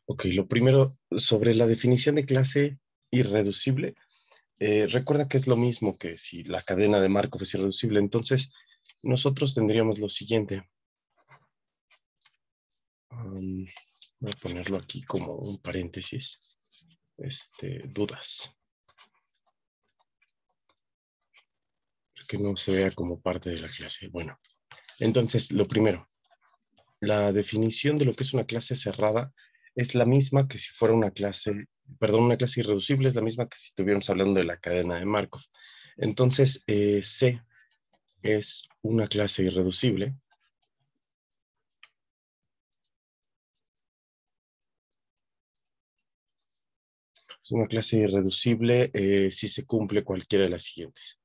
Ok, lo primero, sobre la definición de clase irreducible, recuerda que es lo mismo que si la cadena de Markov es irreducible. Entonces, nosotros tendríamos lo siguiente. Voy a ponerlo aquí como un paréntesis. Dudas. Que no se vea como parte de la clase. Bueno, entonces, lo primero, la definición de lo que es una clase cerrada es la misma que si fuera una clase, perdón, una clase irreducible es la misma que si estuviéramos hablando de la cadena de Markov. Entonces, C es una clase irreducible. Es una clase irreducible si se cumple cualquiera de las siguientes.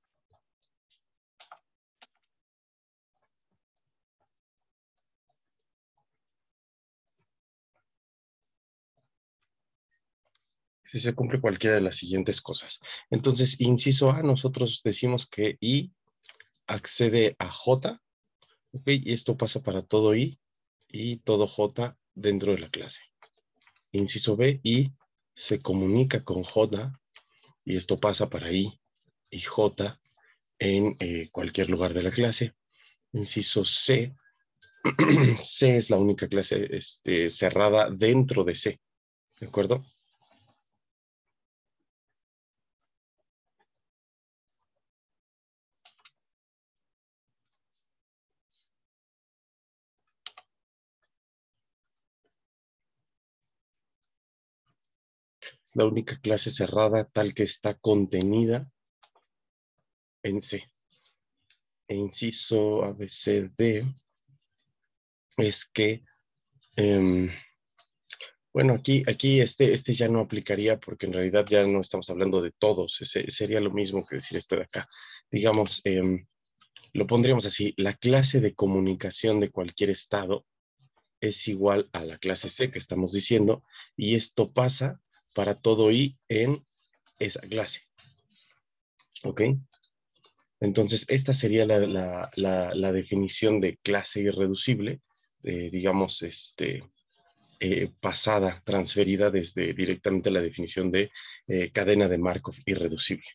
Si se cumple cualquiera de las siguientes cosas. Entonces, inciso A, nosotros decimos que I accede a J, ¿ok? Y esto pasa para todo I y todo J dentro de la clase. Inciso B, I se comunica con J y esto pasa para I y J en cualquier lugar de la clase. Inciso C, C es la única clase cerrada dentro de C, ¿de acuerdo? Es la única clase cerrada tal que está contenida en C. E inciso A, B, C, D es que, bueno, aquí este ya no aplicaría porque en realidad ya no estamos hablando de todos. Sería lo mismo que decir este de acá. Digamos, lo pondríamos así, la clase de comunicación de cualquier estado es igual a la clase C que estamos diciendo, y esto pasa para todo I en esa clase. ¿Ok? Entonces, esta sería la definición de clase irreducible, digamos, pasada, transferida desde directamente la definición de cadena de Markov irreducible.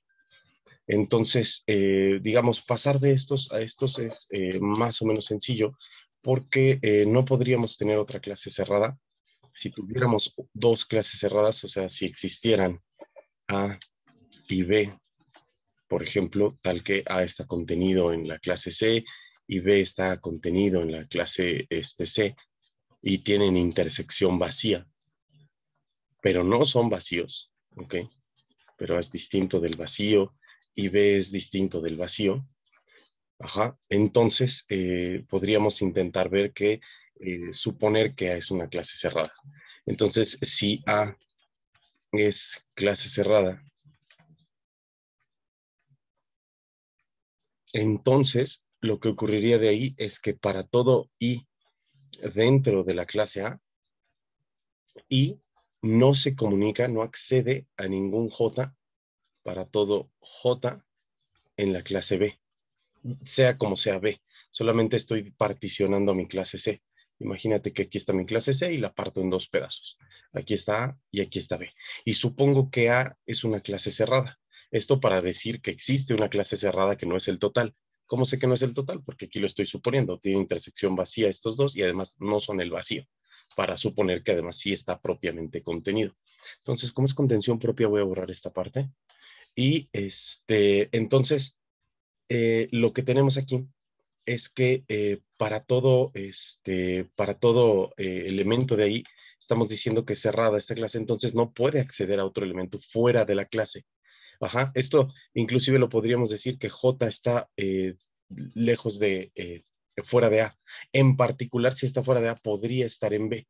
Entonces, digamos, pasar de estos a estos es más o menos sencillo porque no podríamos tener otra clase cerrada si tuviéramos dos clases cerradas, o sea, si existieran A y B, por ejemplo, tal que A está contenido en la clase C y B está contenido en la clase C y tienen intersección vacía, pero no son vacíos, ¿ok? Pero es distinto del vacío y B es distinto del vacío. Ajá. Entonces, podríamos intentar ver que, suponer que A es una clase cerrada. Entonces, si A es clase cerrada, entonces lo que ocurriría de ahí es que para todo I dentro de la clase A, I no se comunica, no accede a ningún J para todo J en la clase B, sea como sea B. Solamente estoy particionando mi clase C. Imagínate que aquí está mi clase C y la parto en dos pedazos. Aquí está A y aquí está B. Y supongo que A es una clase cerrada. Esto para decir que existe una clase cerrada que no es el total. ¿Cómo sé que no es el total? Porque aquí lo estoy suponiendo. Tiene intersección vacía estos dos y además no son el vacío. Para suponer que además sí está propiamente contenido. Entonces, como es contención propia, voy a borrar esta parte. Y entonces, lo que tenemos aquí es que para todo elemento de ahí, estamos diciendo que es cerrada esta clase, entonces no puede acceder a otro elemento fuera de la clase. Ajá, esto inclusive lo podríamos decir que J está lejos fuera de A. En particular, si está fuera de A, podría estar en B,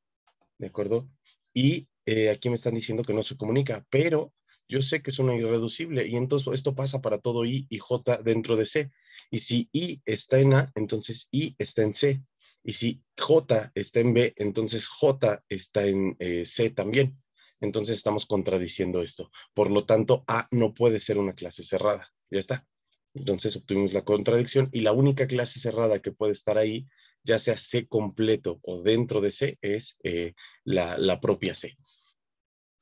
¿de acuerdo? Y aquí me están diciendo que no se comunica, pero yo sé que es una irreducible y entonces esto pasa para todo I y J dentro de C. Y si I está en A, entonces I está en C. Y si J está en B, entonces J está en C también. Entonces estamos contradiciendo esto. Por lo tanto, A no puede ser una clase cerrada. Ya está. Entonces obtuvimos la contradicción y la única clase cerrada que puede estar ahí, ya sea C completo o dentro de C, es la propia C.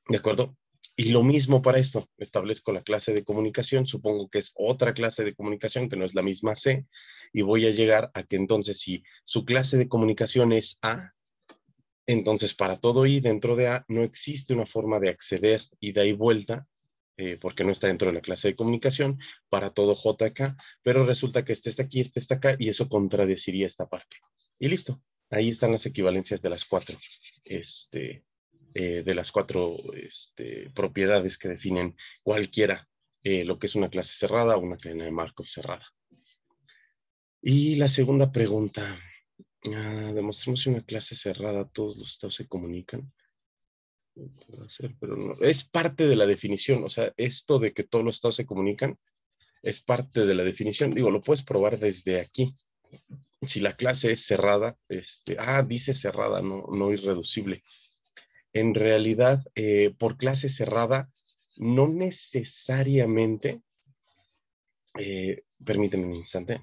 ¿De acuerdo? Y lo mismo para esto, establezco la clase de comunicación, supongo que es otra clase de comunicación que no es la misma C, y voy a llegar a que entonces si su clase de comunicación es A, entonces para todo I dentro de A no existe una forma de acceder ida y vuelta, porque no está dentro de la clase de comunicación, para todo J acá, pero resulta que este está aquí, este está acá, y eso contradeciría esta parte. Y listo, ahí están las equivalencias de las cuatro, propiedades que definen cualquiera, lo que es una clase cerrada o una cadena de Markov cerrada. Y la segunda pregunta, demostremos si una clase cerrada todos los estados se comunican. Puede ser, pero no. Es parte de la definición, o sea, esto de que todos los estados se comunican es parte de la definición. Digo, lo puedes probar desde aquí. Si la clase es cerrada, dice cerrada, no irreducible. En realidad, por clase cerrada, no necesariamente, permíteme un instante,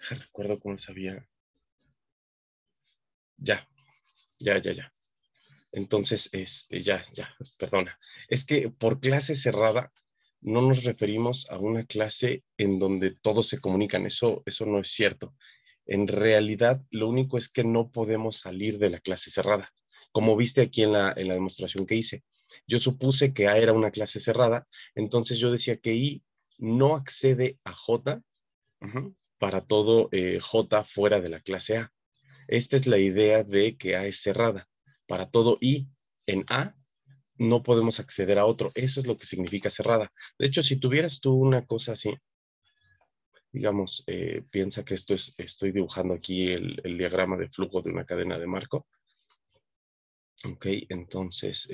recuerdo cómo sabía. Ya. Entonces, ya, perdona. Es que por clase cerrada no nos referimos a una clase en donde todos se comunican. Eso no es cierto. En realidad, lo único es que no podemos salir de la clase cerrada. Como viste aquí en la demostración que hice. Yo supuse que A era una clase cerrada, entonces yo decía que I no accede a J para todo J fuera de la clase A. Esta es la idea de que A es cerrada. Para todo I en A no podemos acceder a otro. Eso es lo que significa cerrada. De hecho, si tuvieras tú una cosa así, digamos, piensa que estoy dibujando aquí el diagrama de flujo de una cadena de Markov. Ok, entonces,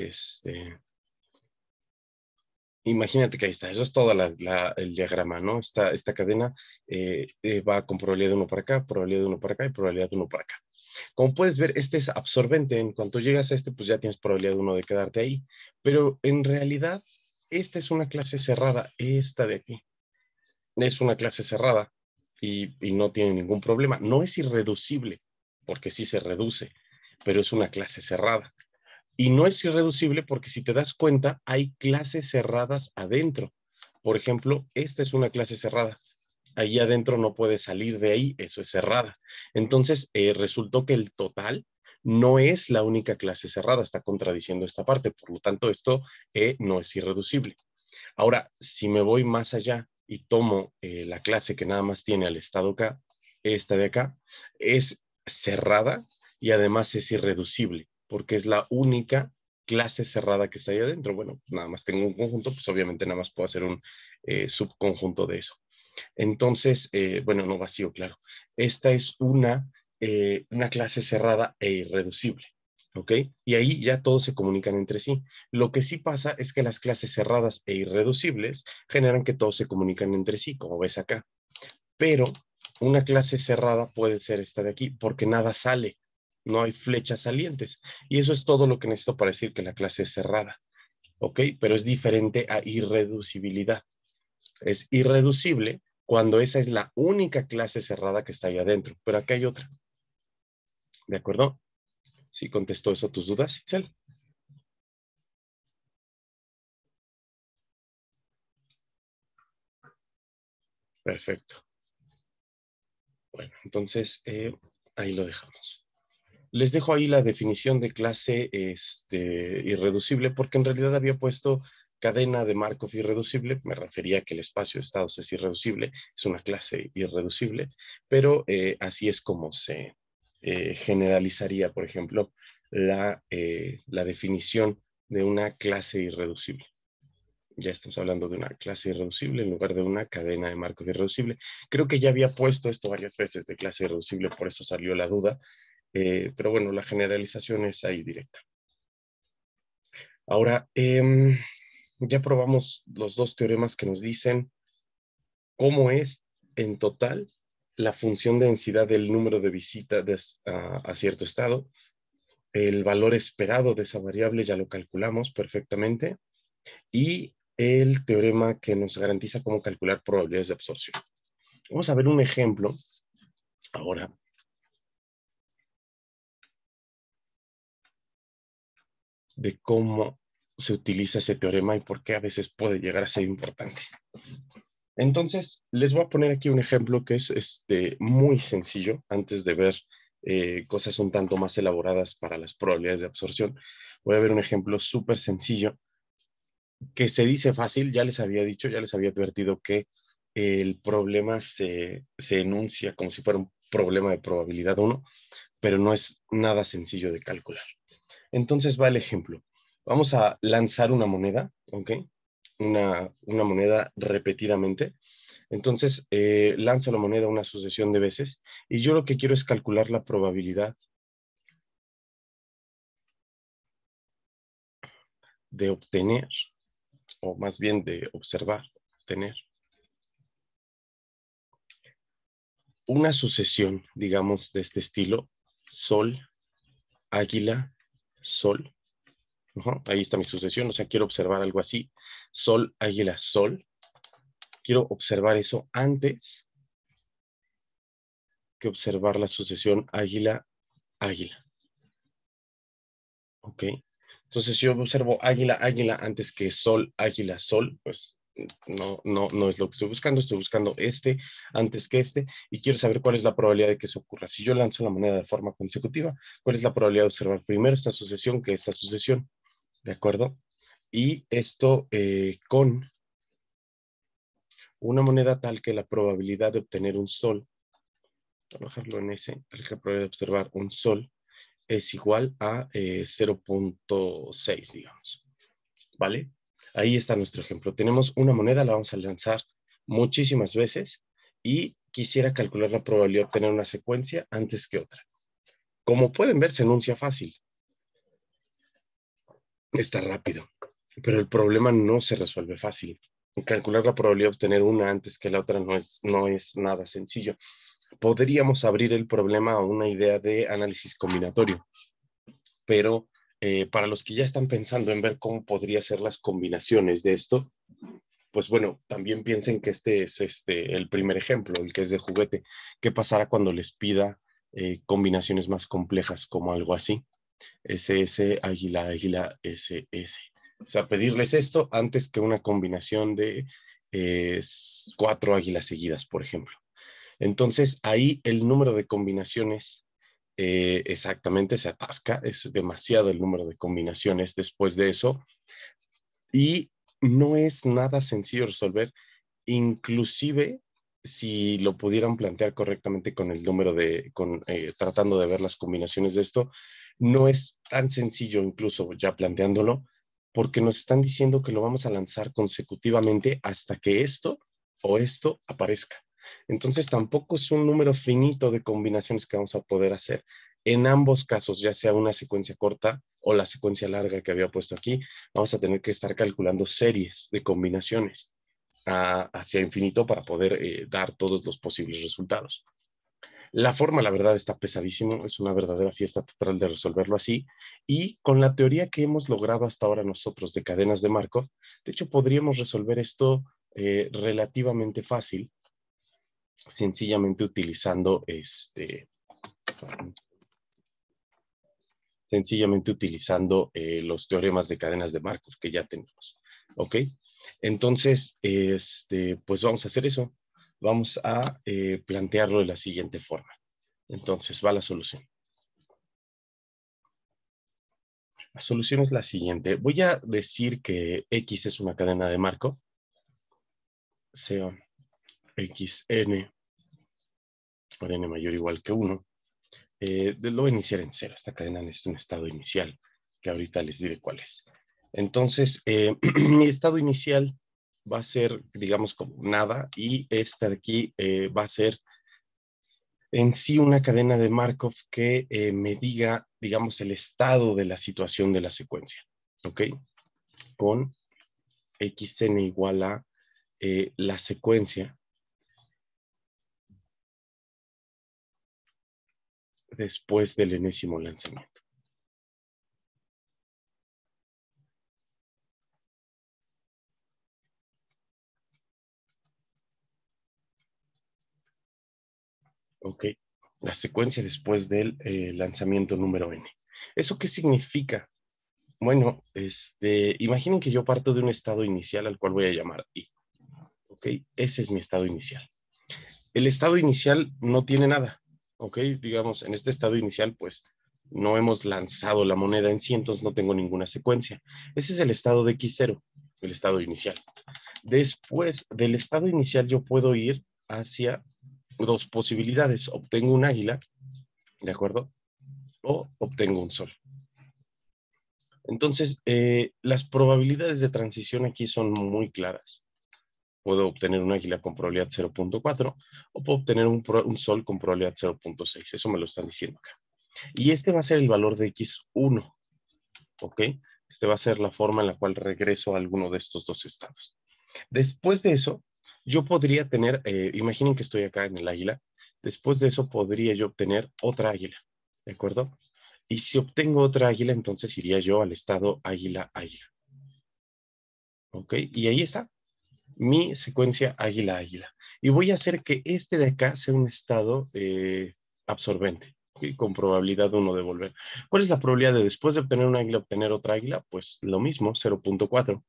imagínate que ahí está, eso es todo el diagrama, ¿no? Esta cadena va con probabilidad de uno para acá, probabilidad de uno para acá y probabilidad de uno para acá. Como puedes ver, este es absorbente. En cuanto llegas a pues ya tienes probabilidad de uno de quedarte ahí. Pero en realidad, esta es una clase cerrada. Esta de aquí es una clase cerrada y no tiene ningún problema. No es irreducible, porque sí se reduce, pero es una clase cerrada. Y no es irreducible porque si te das cuenta, hay clases cerradas adentro. Por ejemplo, esta es una clase cerrada. Ahí adentro no puede salir de ahí, eso es cerrada. Entonces, resultó que el total no es la única clase cerrada, está contradiciendo esta parte, por lo tanto, esto no es irreducible. Ahora, si me voy más allá y tomo la clase que nada más tiene al estado K, esta de acá, es cerrada y además es irreducible, porque es la única clase cerrada que está ahí adentro. Bueno, nada más tengo un conjunto, pues obviamente nada más puedo hacer un subconjunto de eso. Entonces, bueno, no vacío, claro. Esta es una clase cerrada e irreducible, ¿ok? Y ahí ya todos se comunican entre sí. Lo que sí pasa es que las clases cerradas e irreducibles generan que todos se comunican entre sí, como ves acá. Pero una clase cerrada puede ser esta de aquí, porque nada sale, no hay flechas salientes. Y eso es todo lo que necesito para decir que la clase es cerrada, ¿ok? Pero es diferente a irreducibilidad. Es irreducible cuando esa es la única clase cerrada que está ahí adentro. Pero acá hay otra. ¿De acuerdo? ¿Sí contestó eso tus dudas, Itzel? Perfecto. Bueno, entonces ahí lo dejamos. Les dejo ahí la definición de clase irreducible porque en realidad había puesto cadena de Markov irreducible, me refería a que el espacio de estados es irreducible, es una clase irreducible, pero así es como se generalizaría, por ejemplo, la definición de una clase irreducible. Ya estamos hablando de una clase irreducible en lugar de una cadena de Markov irreducible. Creo que ya había puesto esto varias veces de clase irreducible, por eso salió la duda. Pero bueno, la generalización es ahí directa. Ahora, ya probamos los dos teoremas que nos dicen cómo es en total la función de densidad del número de visitas a cierto estado. El valor esperado de esa variable ya lo calculamos perfectamente. Y el teorema que nos garantiza cómo calcular probabilidades de absorción. Vamos a ver un ejemplo ahora de cómo se utiliza ese teorema y por qué a veces puede llegar a ser importante. Entonces, les voy a poner aquí un ejemplo que es muy sencillo, antes de ver cosas un tanto más elaboradas para las probabilidades de absorción. Voy a ver un ejemplo súper sencillo que se dice fácil. Ya les había dicho, ya les había advertido que el problema se enuncia como si fuera un problema de probabilidad 1, pero no es nada sencillo de calcular. Entonces va el ejemplo. Vamos a lanzar una moneda, ¿ok? Una moneda repetidamente. Entonces, lanzo la moneda una sucesión de veces y yo lo que quiero es calcular la probabilidad de obtener, o más bien de observar, obtener una sucesión, digamos, de este estilo: sol, águila, sol. Ahí está mi sucesión, o sea, quiero observar algo así: sol, águila, sol. Quiero observar eso antes que observar la sucesión águila, águila. ¿Ok? Entonces, si yo observo águila, águila antes que sol, águila, sol, pues no es lo que estoy buscando este antes que este, y quiero saber cuál es la probabilidad de que eso ocurra. Si yo lanzo la moneda de forma consecutiva, ¿cuál es la probabilidad de observar primero esta sucesión que esta sucesión? ¿De acuerdo? Y esto con una moneda tal que la probabilidad de obtener un sol, voy a bajarlo en ese, tal que la probabilidad de observar un sol es igual a 0.6, digamos. ¿Vale? Ahí está nuestro ejemplo. Tenemos una moneda, la vamos a lanzar muchísimas veces y quisiera calcular la probabilidad de obtener una secuencia antes que otra. Como pueden ver, se enuncia fácil. Está rápido, pero el problema no se resuelve fácil. Calcular la probabilidad de obtener una antes que la otra no es nada sencillo. Podríamos abrir el problema a una idea de análisis combinatorio, pero para los que ya están pensando en ver cómo podría ser las combinaciones de esto, pues bueno, también piensen que este es el primer ejemplo, el que es de juguete. ¿Qué pasará cuando les pida combinaciones más complejas como algo así? SS, águila, águila, SS. O sea, pedirles esto antes que una combinación de 4 águilas seguidas, por ejemplo. Entonces, ahí el número de combinaciones exactamente se atasca, es demasiado el número de combinaciones después de eso, y no es nada sencillo resolver, inclusive si lo pudieran plantear correctamente con el número tratando de ver las combinaciones de esto, no es tan sencillo incluso ya planteándolo, porque nos están diciendo que lo vamos a lanzar consecutivamente hasta que esto o esto aparezca. Entonces tampoco es un número finito de combinaciones que vamos a poder hacer. En ambos casos, ya sea una secuencia corta o la secuencia larga que había puesto aquí, vamos a tener que estar calculando series de combinaciones hacia infinito para poder dar todos los posibles resultados. La forma, la verdad, está pesadísimo, es una verdadera fiesta total de resolverlo así, y con la teoría que hemos logrado hasta ahora nosotros de cadenas de Markov, de hecho podríamos resolver esto relativamente fácil, sencillamente utilizando los teoremas de cadenas de Markov que ya tenemos. ¿Ok? Entonces, pues vamos a hacer eso. Vamos a plantearlo de la siguiente forma. Entonces, va la solución. La solución es la siguiente. Voy a decir que X es una cadena de Markov. Sea XN por n mayor o igual que 1. Lo voy a iniciar en 0. Esta cadena necesita un estado inicial, que ahorita les diré cuál es. Entonces, mi estado inicial va a ser, digamos, como nada, y esta de aquí va a ser en sí una cadena de Markov que me diga, digamos, el estado de la situación de la secuencia. ¿Ok? Con xn igual a la secuencia después del enésimo lanzamiento. ¿ok? La secuencia después del lanzamiento número n. ¿Eso qué significa? Bueno, imaginen que yo parto de un estado inicial al cual voy a llamar i, ¿ok? Ese es mi estado inicial. El estado inicial no tiene nada, ¿ok? Digamos, en este estado inicial, pues, no hemos lanzado la moneda en sí, entonces no tengo ninguna secuencia. Ese es el estado de x0, el estado inicial. Después del estado inicial yo puedo ir hacia dos posibilidades. Obtengo un águila, ¿de acuerdo? O obtengo un sol. Entonces, las probabilidades de transición aquí son muy claras. Puedo obtener un águila con probabilidad 0.4 o puedo obtener un sol con probabilidad 0.6. Eso me lo están diciendo acá. Y este va a ser el valor de x1, ¿ok? Este va a ser la forma en la cual regreso a alguno de estos dos estados. Después de eso, yo podría tener, imaginen que estoy acá en el águila, después de eso podría yo obtener otra águila, ¿de acuerdo? Y si obtengo otra águila, entonces iría yo al estado águila-águila, ¿ok? Y ahí está mi secuencia águila-águila. Y voy a hacer que este de acá sea un estado absorbente, ¿okay? Con probabilidad 1 de volver. ¿Cuál es la probabilidad de después de obtener una águila, obtener otra águila? Pues lo mismo, 0.4.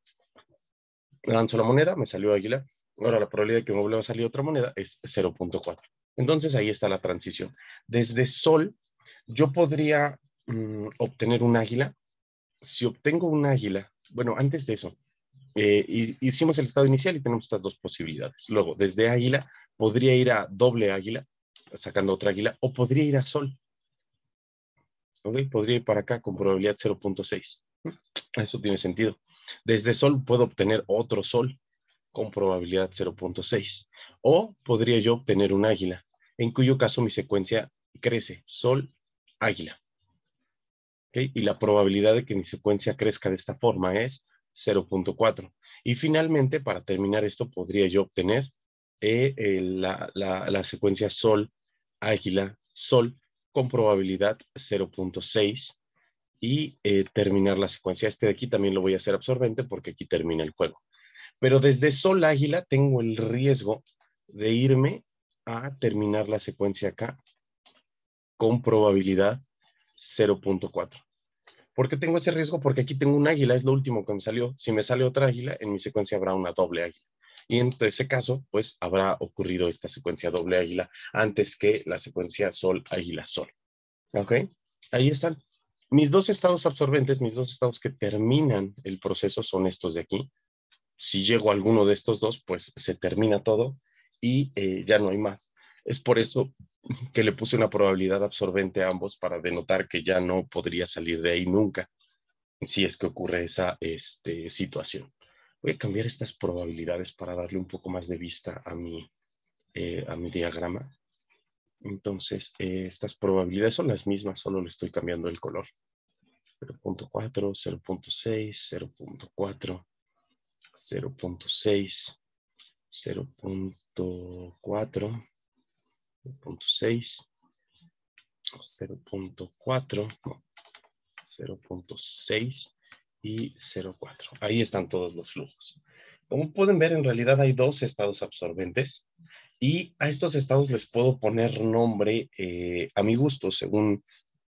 Lanzo la moneda, me salió águila. Ahora la probabilidad de que me vuelva a salir otra moneda es 0.4. Entonces ahí está la transición. Desde sol, yo podría obtener un águila. Si obtengo un águila, bueno, antes de eso, hicimos el estado inicial y tenemos estas dos posibilidades. Luego, desde águila, podría ir a doble águila, sacando otra águila, o podría ir a sol. ¿Okay? Podría ir para acá con probabilidad 0.6. Eso tiene sentido. Desde sol puedo obtener otro sol con probabilidad 0.6. O podría yo obtener un águila, en cuyo caso mi secuencia crece, sol, águila. ¿Okay? Y la probabilidad de que mi secuencia crezca de esta forma es 0.4. Y finalmente, para terminar esto, podría yo obtener la secuencia sol, águila, sol, con probabilidad 0.6 y terminar la secuencia. Este de aquí también lo voy a hacer absorbente porque aquí termina el juego. Pero desde sol, águila, tengo el riesgo de irme a terminar la secuencia acá con probabilidad 0.4. ¿Por qué tengo ese riesgo? Porque aquí tengo un águila, es lo último que me salió. Si me sale otra águila, en mi secuencia habrá una doble águila. Y en ese caso, pues habrá ocurrido esta secuencia doble águila antes que la secuencia sol, águila, sol. ¿Ok? Ahí están. Mis dos estados absorbentes, mis dos estados que terminan el proceso son estos de aquí. Si llego a alguno de estos dos, pues se termina todo y ya no hay más. Es por eso que le puse una probabilidad absorbente a ambos para denotar que ya no podría salir de ahí nunca si es que ocurre esa situación. Voy a cambiar estas probabilidades para darle un poco más de vista a mi diagrama. Entonces, estas probabilidades son las mismas, solo le estoy cambiando el color. 0.4, 0.6, 0.4, 0.6, 0.4, 0.6, 0.4, 0.6 y 0.4. Ahí están todos los flujos. Como pueden ver, en realidad hay dos estados absorbentes y a estos estados les puedo poner nombre a mi gusto, según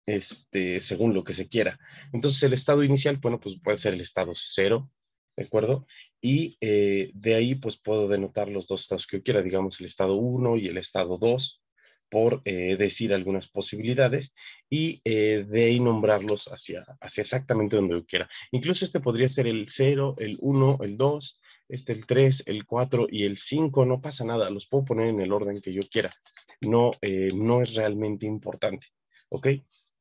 lo que se quiera. Entonces, el estado inicial, bueno, pues puede ser el estado 0, ¿de acuerdo? Y de ahí, pues puedo denotar los dos estados que yo quiera, digamos el estado 1 y el estado 2, por decir algunas posibilidades, y de ahí nombrarlos hacia exactamente donde yo quiera. Incluso este podría ser el 0, el 1, el 2, el 3, el 4 y el 5, no pasa nada, los puedo poner en el orden que yo quiera. No, no es realmente importante, ¿ok?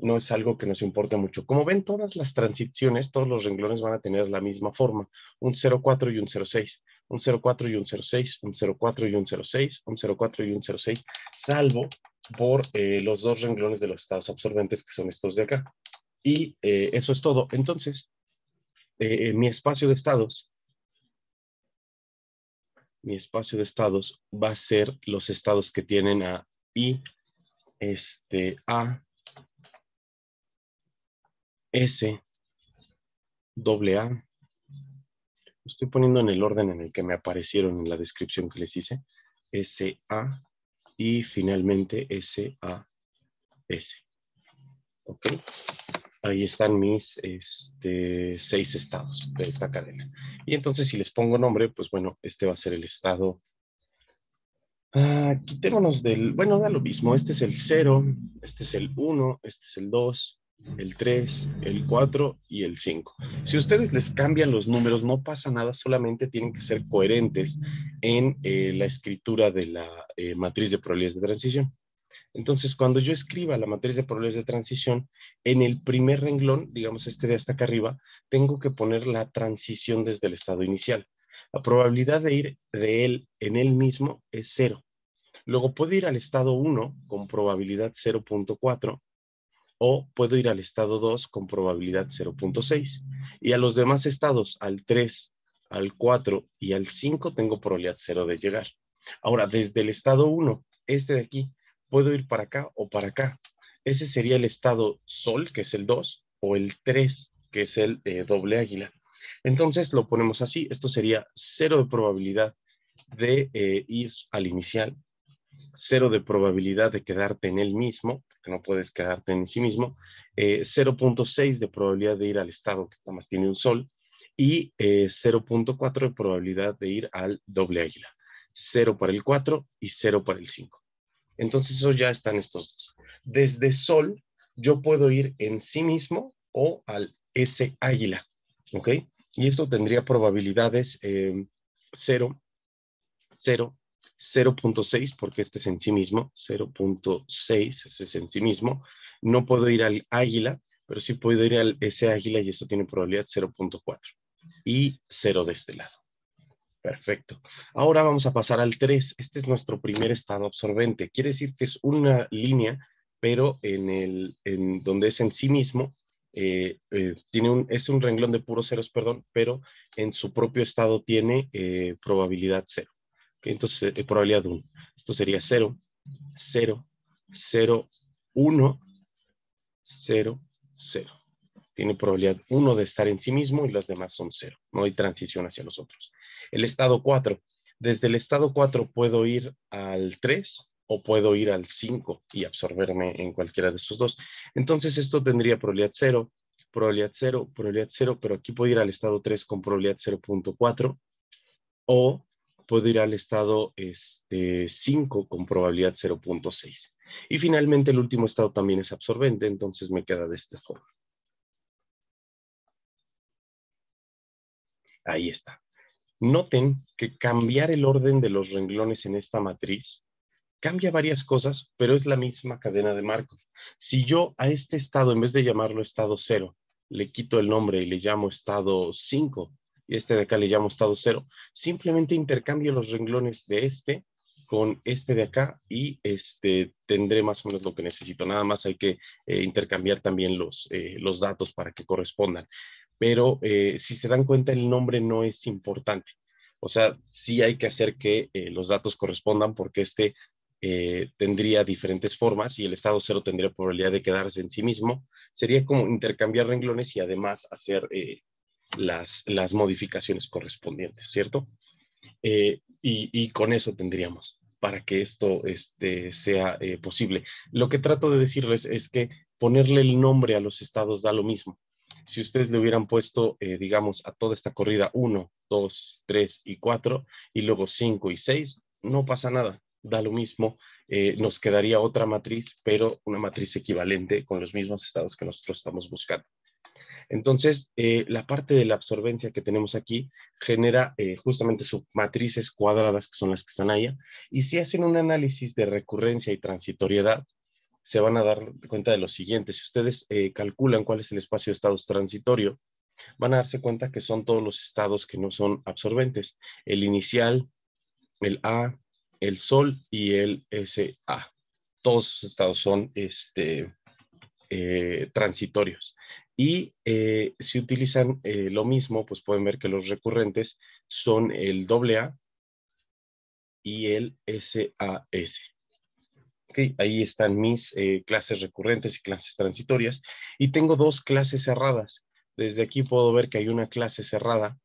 No es algo que nos importe mucho. Como ven, todas las transiciones, todos los renglones van a tener la misma forma, un 0,4 y un 0,6, un 0,4 y un 0,6, un 0,4 y un 0,6, un 0,4 y un 0,6, salvo por los dos renglones de los estados absorbentes, que son estos de acá. Y eso es todo. Entonces, mi espacio de estados va a ser los estados que tienen a I, A, S, doble A. Estoy poniendo en el orden en el que me aparecieron en la descripción que les hice. S, A, y finalmente SAS. ¿Ok? Ahí están mis 6 estados de esta cadena. Y entonces si les pongo nombre, pues bueno, este va a ser el estado. Quitémonos del, bueno, da lo mismo. Este es el 0, este es el 1, este es el 2, el 3, el 4 y el 5. Si ustedes les cambian los números, no pasa nada, solamente tienen que ser coherentes en la escritura de la matriz de probabilidades de transición. Entonces, cuando yo escriba la matriz de probabilidades de transición, en el primer renglón, digamos este de hasta acá arriba, tengo que poner la transición desde el estado inicial. La probabilidad de ir de él en él mismo es 0. Luego puedo ir al estado 1 con probabilidad 0.4 o puedo ir al estado 2 con probabilidad 0.6. Y a los demás estados, al 3, al 4 y al 5, tengo probabilidad 0 de llegar. Ahora, desde el estado 1, este de aquí, puedo ir para acá o para acá. Ese sería el estado Sol, que es el 2, o el 3, que es el doble águila. Entonces lo ponemos así. Esto sería 0 de probabilidad de ir al inicial, 0 de probabilidad de quedarte en él mismo, porque no puedes quedarte en sí mismo, 0.6 de probabilidad de ir al estado que nada más tiene un sol, y 0.4 de probabilidad de ir al doble águila. 0 para el 4 y 0 para el 5. Entonces eso ya están estos dos. Desde sol yo puedo ir en sí mismo o al S águila, ¿ok? Y esto tendría probabilidades 0, 0, 0.6, porque este es en sí mismo, 0.6, ese es en sí mismo. No puedo ir al águila, pero sí puedo ir al S águila y eso tiene probabilidad 0.4. Y 0 de este lado. Perfecto. Ahora vamos a pasar al 3. Este es nuestro primer estado absorbente. Quiere decir que es una línea, pero en donde es en sí mismo, es un renglón de puros ceros, perdón, pero en su propio estado tiene probabilidad 0. ¿Okay? Entonces, probabilidad 1. Esto sería 0, 0, 0, 1, 0, 0. Tiene probabilidad 1 de estar en sí mismo y las demás son 0. No hay transición hacia los otros. El estado 4. Desde el estado 4 puedo ir al 3 o puedo ir al 5 y absorberme en cualquiera de esos dos. Entonces esto tendría probabilidad 0, probabilidad 0, probabilidad 0, pero aquí puedo ir al estado 3 con probabilidad 0.4 o puedo ir al estado 5 con probabilidad 0.6. Y finalmente el último estado también es absorbente, entonces me queda de esta forma. Ahí está. Noten que cambiar el orden de los renglones en esta matriz cambia varias cosas, pero es la misma cadena de Markov. Si yo a este estado, en vez de llamarlo estado 0, le quito el nombre y le llamo estado 5, y este de acá le llamo estado 0, simplemente intercambio los renglones de este con este de acá y tendré más o menos lo que necesito. Nada más hay que intercambiar también los datos para que correspondan. Pero si se dan cuenta, el nombre no es importante. O sea, sí hay que hacer que los datos correspondan porque tendría diferentes formas y el estado 0 tendría probabilidad de quedarse en sí mismo. Sería como intercambiar renglones y además hacer las modificaciones correspondientes, ¿cierto? Y con eso tendríamos para que esto sea posible. Lo que trato de decirles es que ponerle el nombre a los estados da lo mismo. Si ustedes le hubieran puesto, digamos, a toda esta corrida 1, 2, 3 y 4, y luego 5 y 6, no pasa nada, da lo mismo. Nos quedaría otra matriz, pero una matriz equivalente con los mismos estados que nosotros estamos buscando. Entonces, la parte de la absorbencia que tenemos aquí genera justamente submatrices cuadradas, que son las que están allá, y si hacen un análisis de recurrencia y transitoriedad, se van a dar cuenta de lo siguiente. Si ustedes calculan cuál es el espacio de estados transitorio, van a darse cuenta que son todos los estados que no son absorbentes. El inicial, el A, el Sol y el SA. Todos esos estados son transitorios. Y si utilizan lo mismo, pues pueden ver que los recurrentes son el AA y el SAS. Okay, ahí están mis clases recurrentes y clases transitorias. Y tengo dos clases cerradas. Desde aquí puedo ver que hay una clase cerrada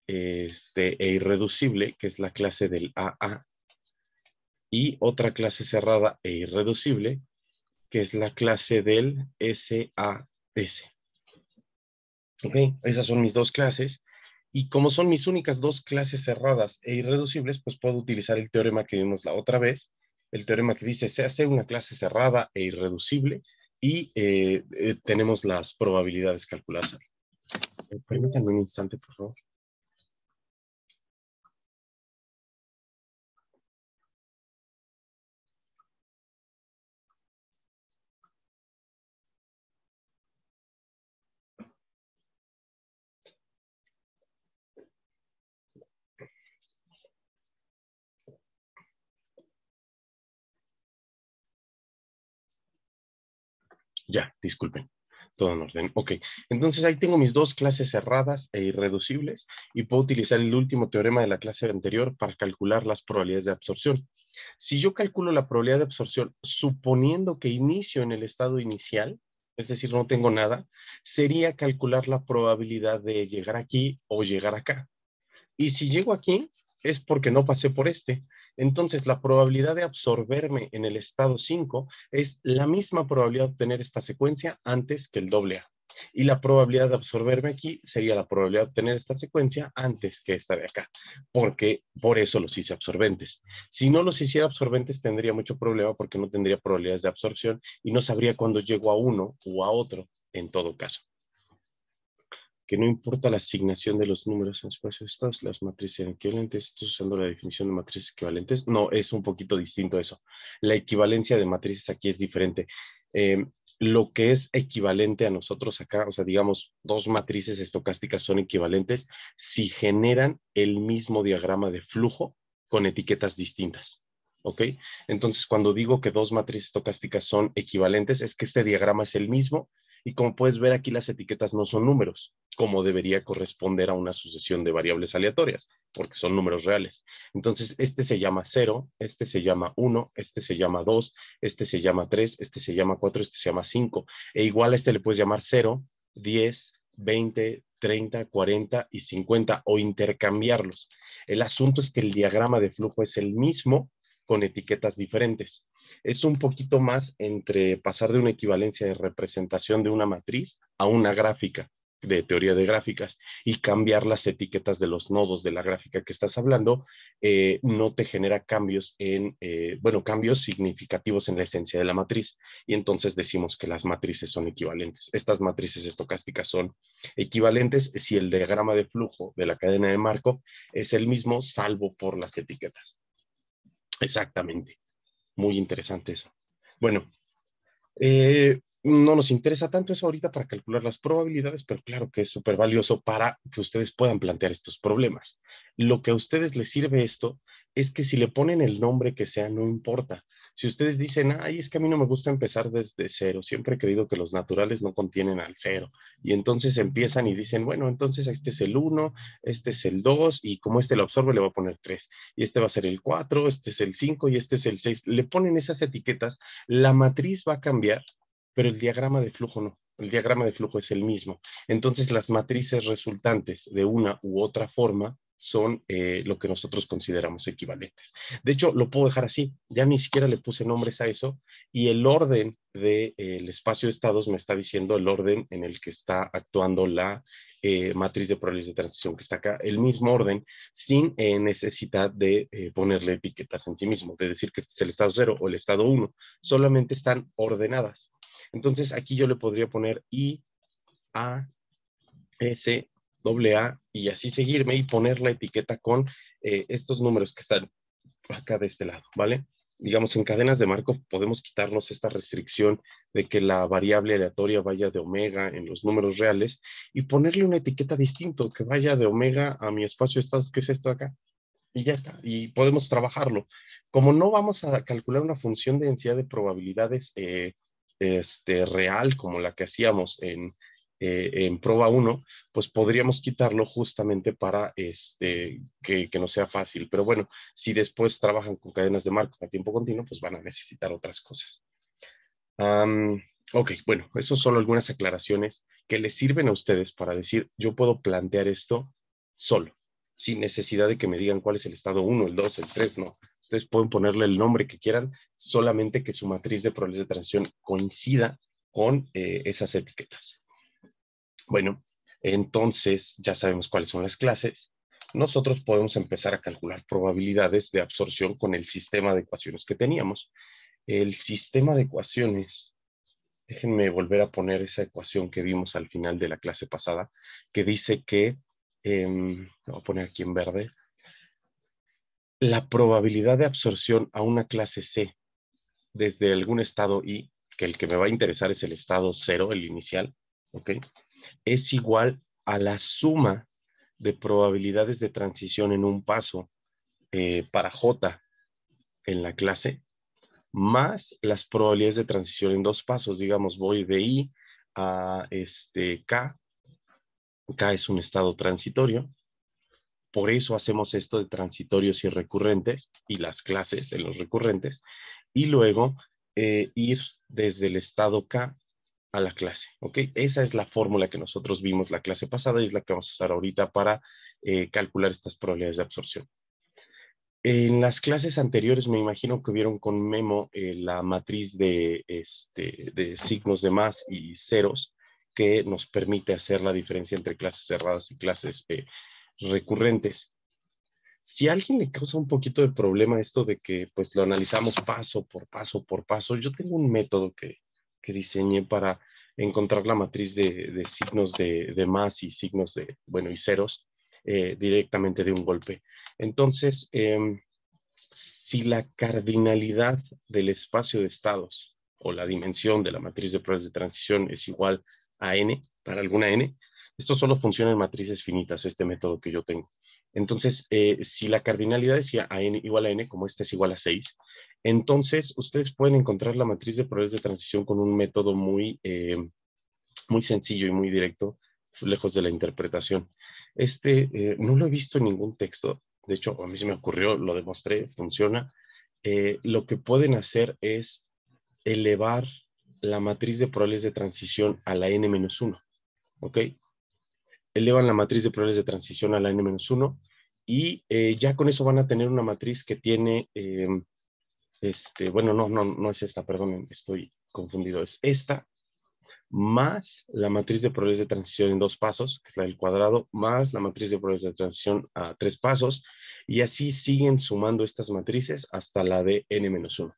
e irreducible, que es la clase del AA. y otra clase cerrada e irreducible, que es la clase del SAS. ¿Ok? Esas son mis dos clases. Y como son mis únicas dos clases cerradas e irreducibles, pues puedo utilizar el teorema que vimos la otra vez, el teorema que dice se hace una clase cerrada e irreducible y tenemos las probabilidades calculadas. Permítanme un instante, por favor. Ya, disculpen. Todo en orden. Ok, entonces ahí tengo mis dos clases cerradas e irreducibles y puedo utilizar el último teorema de la clase anterior para calcular las probabilidades de absorción. Si yo calculo la probabilidad de absorción suponiendo que inicio en el estado inicial, es decir, no tengo nada, sería calcular la probabilidad de llegar aquí o llegar acá. Y si llego aquí, es porque no pasé por este. Entonces, la probabilidad de absorberme en el estado 5 es la misma probabilidad de obtener esta secuencia antes que el doble A. Y la probabilidad de absorberme aquí sería la probabilidad de obtener esta secuencia antes que esta de acá, porque por eso los hice absorbentes. Si no los hiciera absorbentes, tendría mucho problema porque no tendría probabilidades de absorción y no sabría cuándo llego a uno o a otro en todo caso. Que no importa la asignación de los números en espacios estados, las matrices equivalentes, ¿estás usando la definición de matrices equivalentes? No, es un poquito distinto eso. La equivalencia de matrices aquí es diferente. Lo que es equivalente a nosotros acá, o sea, digamos, dos matrices estocásticas son equivalentes si generan el mismo diagrama de flujo con etiquetas distintas. ¿Ok? Entonces, cuando digo que dos matrices estocásticas son equivalentes, es que este diagrama es el mismo y como puedes ver aquí las etiquetas no son números, como debería corresponder a una sucesión de variables aleatorias, porque son números reales. Entonces, este se llama 0, este se llama 1, este se llama 2, este se llama 3, este se llama 4, este se llama 5. E igual a este le puedes llamar 0, 10, 20, 30, 40 y 50 o intercambiarlos. El asunto es que el diagrama de flujo es el mismo con etiquetas diferentes. Es un poquito más entre pasar de una equivalencia de representación de una matriz a una gráfica de teoría de gráficas y cambiar las etiquetas de los nodos de la gráfica que estás hablando, no te genera cambios cambios significativos en la esencia de la matriz. Y entonces decimos que las matrices son equivalentes. Estas matrices estocásticas son equivalentes si el diagrama de flujo de la cadena de Markov es el mismo, salvo por las etiquetas. Exactamente. Muy interesante eso. Bueno, no nos interesa tanto eso ahorita para calcular las probabilidades, pero claro que es súper valioso para que ustedes puedan plantear estos problemas. Lo que a ustedes les sirve esto es que si le ponen el nombre que sea, no importa. Si ustedes dicen, ay, es que a mí no me gusta empezar desde cero, siempre he creído que los naturales no contienen al cero. Y entonces empiezan y dicen, bueno, entonces este es el 1, este es el 2, y como este lo absorbe, le voy a poner 3. Y este va a ser el 4, este es el 5 y este es el 6. Le ponen esas etiquetas, la matriz va a cambiar, pero el diagrama de flujo no. El diagrama de flujo es el mismo. Entonces, las matrices resultantes de una u otra forma son lo que nosotros consideramos equivalentes. De hecho, lo puedo dejar así. Ya ni siquiera le puse nombres a eso y el orden del espacio de estados me está diciendo el orden en el que está actuando la matriz de probabilidades de transición que está acá, el mismo orden, sin necesidad de ponerle etiquetas en sí mismo, de decir que este es el estado 0 o el estado 1, solamente están ordenadas. Entonces aquí yo le podría poner I, A, S, AA y así seguirme y poner la etiqueta con estos números que están acá de este lado, ¿vale? Digamos, en cadenas de Markov podemos quitarnos esta restricción de que la variable aleatoria vaya de omega en los números reales y ponerle una etiqueta distinto que vaya de omega a mi espacio de estados, que es esto acá. Y ya está, y podemos trabajarlo. Como no vamos a calcular una función de densidad de probabilidades real, como la que hacíamos en prueba 1, pues podríamos quitarlo justamente para que no sea fácil. Pero bueno, si después trabajan con cadenas de Markov a tiempo continuo, pues van a necesitar otras cosas. Ok, bueno, eso son algunas aclaraciones que les sirven a ustedes para decir, yo puedo plantear esto solo, sin necesidad de que me digan cuál es el estado 1, el 2, el 3, no. Ustedes pueden ponerle el nombre que quieran, solamente que su matriz de probabilidades de transición coincida con esas etiquetas. Bueno, entonces ya sabemos cuáles son las clases. Nosotros podemos empezar a calcular probabilidades de absorción con el sistema de ecuaciones que teníamos. El sistema de ecuaciones, déjenme volver a poner esa ecuación que vimos al final de la clase pasada, que dice que, lo voy a poner aquí en verde, la probabilidad de absorción a una clase C desde algún estado I, que el que me va a interesar es el estado 0, el inicial, ¿ok? Es igual a la suma de probabilidades de transición en un paso para J en la clase, más las probabilidades de transición en dos pasos. Digamos, voy de I a K. K es un estado transitorio. Por eso hacemos esto de transitorios y recurrentes y las clases en los recurrentes. Y luego ir desde el estado K a la clase, ¿ok? Esa es la fórmula que nosotros vimos la clase pasada y es la que vamos a usar ahorita para calcular estas probabilidades de absorción. En las clases anteriores me imagino que vieron con Memo la matriz de signos de más y ceros que nos permite hacer la diferencia entre clases cerradas y clases recurrentes. Si a alguien le causa un poquito de problema esto de que pues lo analizamos paso por paso por paso, yo tengo un método que diseñé para encontrar la matriz de signos de más y signos de, bueno, y ceros directamente de un golpe. Entonces, si la cardinalidad del espacio de estados o la dimensión de la matriz de pruebas de transición es igual a n, para alguna n, esto solo funciona en matrices finitas, este método que yo tengo. Entonces, si la cardinalidad decía a n igual a n, como esta es igual a 6, entonces ustedes pueden encontrar la matriz de probabilidades de transición con un método muy sencillo y muy directo, lejos de la interpretación. No lo he visto en ningún texto, de hecho, a mí se me ocurrió, lo demostré, funciona. Lo que pueden hacer es elevar la matriz de probabilidades de transición a la n-1, ¿ok? Elevan la matriz de probabilidades de transición a la n-1 y ya con eso van a tener una matriz que tiene, bueno, no es esta, perdón, estoy confundido, es esta, más la matriz de probabilidades de transición en dos pasos, que es la del cuadrado, más la matriz de probabilidades de transición a tres pasos, y así siguen sumando estas matrices hasta la de n-1.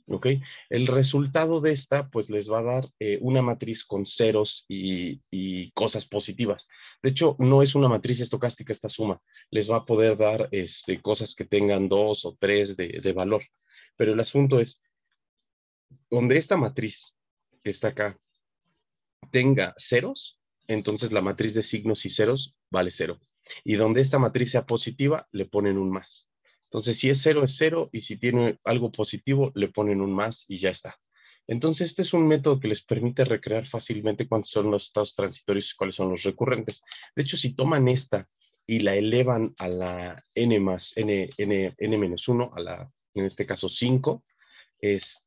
¿Ok? El resultado de esta, pues les va a dar una matriz con ceros y cosas positivas. De hecho, no es una matriz estocástica esta suma. Les va a poder dar cosas que tengan 2 o 3 de valor. Pero el asunto es, donde esta matriz que está acá tenga ceros, entonces la matriz de signos y ceros vale 0. Y donde esta matriz sea positiva, le ponen un más. Entonces, si es 0, es 0, y si tiene algo positivo, le ponen un más y ya está. Entonces, este es un método que les permite recrear fácilmente cuáles son los estados transitorios y cuáles son los recurrentes. De hecho, si toman esta y la elevan a la n más n menos 1, a la, en este caso 5,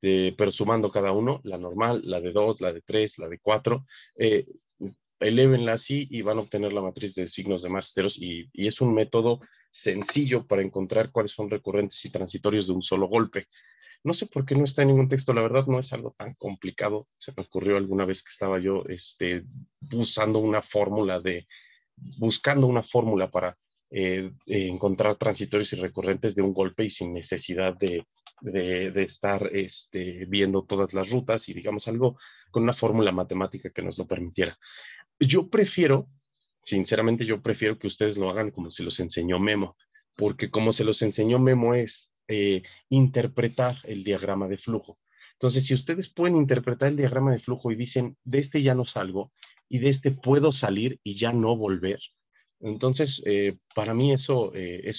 pero sumando cada uno, la normal, la de 2, la de 3, la de 4, elévenla así y van a obtener la matriz de signos de más ceros y es un método sencillo para encontrar cuáles son recurrentes y transitorios de un solo golpe. No sé por qué no está en ningún texto, la verdad no es algo tan complicado. Se me ocurrió alguna vez que estaba yo buscando una fórmula para encontrar transitorios y recurrentes de un golpe y sin necesidad de estar viendo todas las rutas y digamos algo con una fórmula matemática que nos lo permitiera. Yo prefiero, sinceramente yo prefiero que ustedes lo hagan como se los enseñó Memo, porque como se los enseñó Memo es interpretar el diagrama de flujo. Entonces, si ustedes pueden interpretar el diagrama de flujo y dicen, de este ya no salgo y de este puedo salir y ya no volver, entonces, para mí eso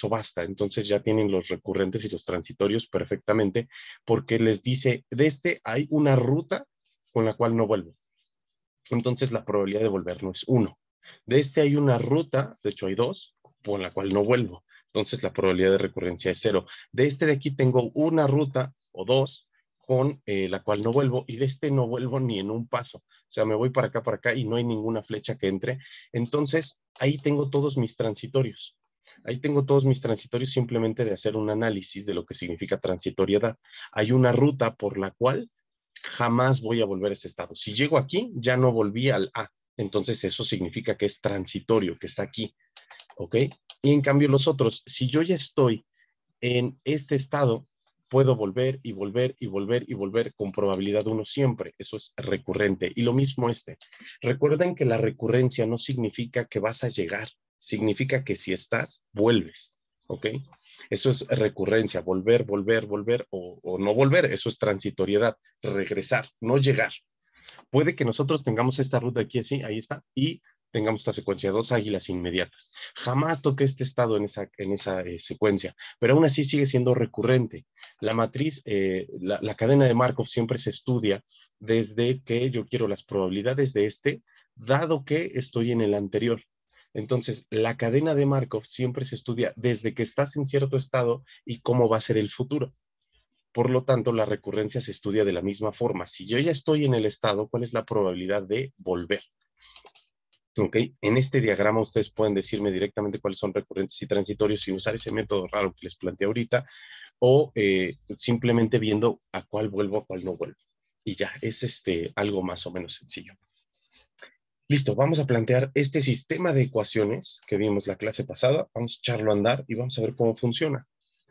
basta. Entonces ya tienen los recurrentes y los transitorios perfectamente, porque les dice, de este hay una ruta con la cual no vuelvo. Entonces la probabilidad de volver no es 1. De este hay una ruta, de hecho hay 2, con la cual no vuelvo. Entonces la probabilidad de recurrencia es 0. De este de aquí tengo una ruta o 2 con la cual no vuelvo y de este no vuelvo ni en un paso. O sea, me voy para acá y no hay ninguna flecha que entre. Entonces ahí tengo todos mis transitorios. Ahí tengo todos mis transitorios simplemente de hacer un análisis de lo que significa transitoriedad. Hay una ruta por la cual jamás voy a volver a ese estado. Si llego aquí, ya no volví al A. Entonces eso significa que es transitorio, que está aquí. ¿Ok? Y en cambio los otros, si yo ya estoy en este estado, puedo volver y volver y volver y volver con probabilidad 1 siempre. Eso es recurrente. Y lo mismo este. Recuerden que la recurrencia no significa que vas a llegar, significa que si estás, vuelves. ¿Ok? Eso es recurrencia, volver, volver, volver o no volver. Eso es transitoriedad, regresar, no llegar. Puede que nosotros tengamos esta ruta aquí así, ahí está, y tengamos esta secuencia, 2 águilas inmediatas. Jamás toqué este estado en esa secuencia, pero aún así sigue siendo recurrente. La matriz, la cadena de Markov siempre se estudia desde que yo quiero las probabilidades de este, dado que estoy en el anterior. Entonces, la cadena de Markov siempre se estudia desde que estás en cierto estado y cómo va a ser el futuro. Por lo tanto, la recurrencia se estudia de la misma forma. Si yo ya estoy en el estado, ¿cuál es la probabilidad de volver? ¿Ok? En este diagrama ustedes pueden decirme directamente cuáles son recurrentes y transitorios sin usar ese método raro que les planteé ahorita o simplemente viendo a cuál vuelvo, a cuál no vuelvo. Y ya, es algo más o menos sencillo. Listo, vamos a plantear este sistema de ecuaciones que vimos la clase pasada. Vamos a echarlo a andar y vamos a ver cómo funciona.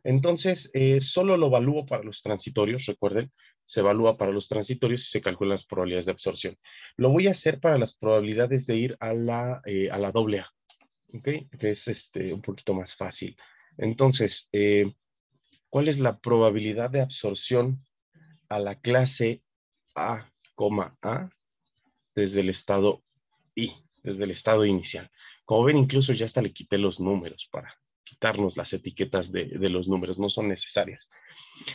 Entonces, solo lo evalúo para los transitorios, recuerden, se evalúa para los transitorios y se calculan las probabilidades de absorción. Lo voy a hacer para las probabilidades de ir a la doble A, ¿ok? Que es un poquito más fácil. Entonces, ¿cuál es la probabilidad de absorción a la clase A, A desde el estado I, desde el estado inicial? Como ven, incluso ya hasta le quité los números para quitarnos las etiquetas de los números, no son necesarias.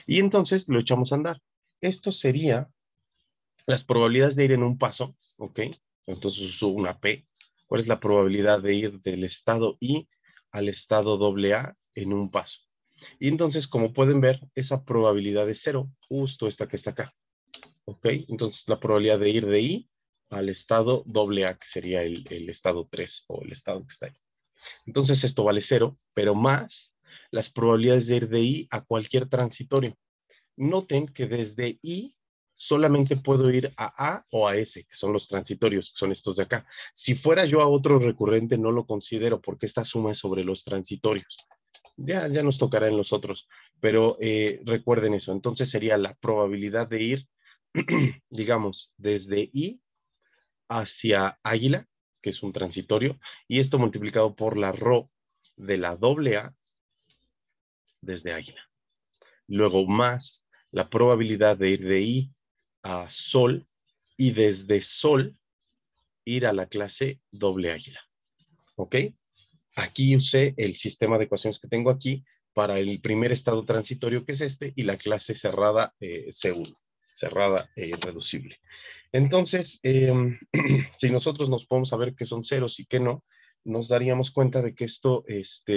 Y entonces lo echamos a andar. Esto sería las probabilidades de ir en un paso, ¿ok? Entonces uso una P. ¿Cuál es la probabilidad de ir del estado I al estado AA en un paso? Y entonces, como pueden ver, esa probabilidad es 0, justo esta que está acá, ¿ok? Entonces, la probabilidad de ir de I al estado AA, que sería el estado 3 o el estado que está ahí. Entonces, esto vale 0, pero más las probabilidades de ir de I a cualquier transitorio. Noten que desde I solamente puedo ir a A o a S, que son los transitorios, que son estos de acá. Si fuera yo a otro recurrente, no lo considero porque esta suma es sobre los transitorios. Ya nos tocará en los otros, pero recuerden eso. Entonces sería la probabilidad de ir, digamos, desde I hacia Águila, que es un transitorio, y esto multiplicado por la ρ de la AA desde Águila. Luego más la probabilidad de ir de I a Sol y desde Sol ir a la clase doble Águila. ¿Ok? Aquí usé el sistema de ecuaciones que tengo aquí para el primer estado transitorio, que es este, y la clase cerrada C1, cerrada reducible. Entonces, si nosotros nos podemos saber qué son ceros y qué no, nos daríamos cuenta de que esto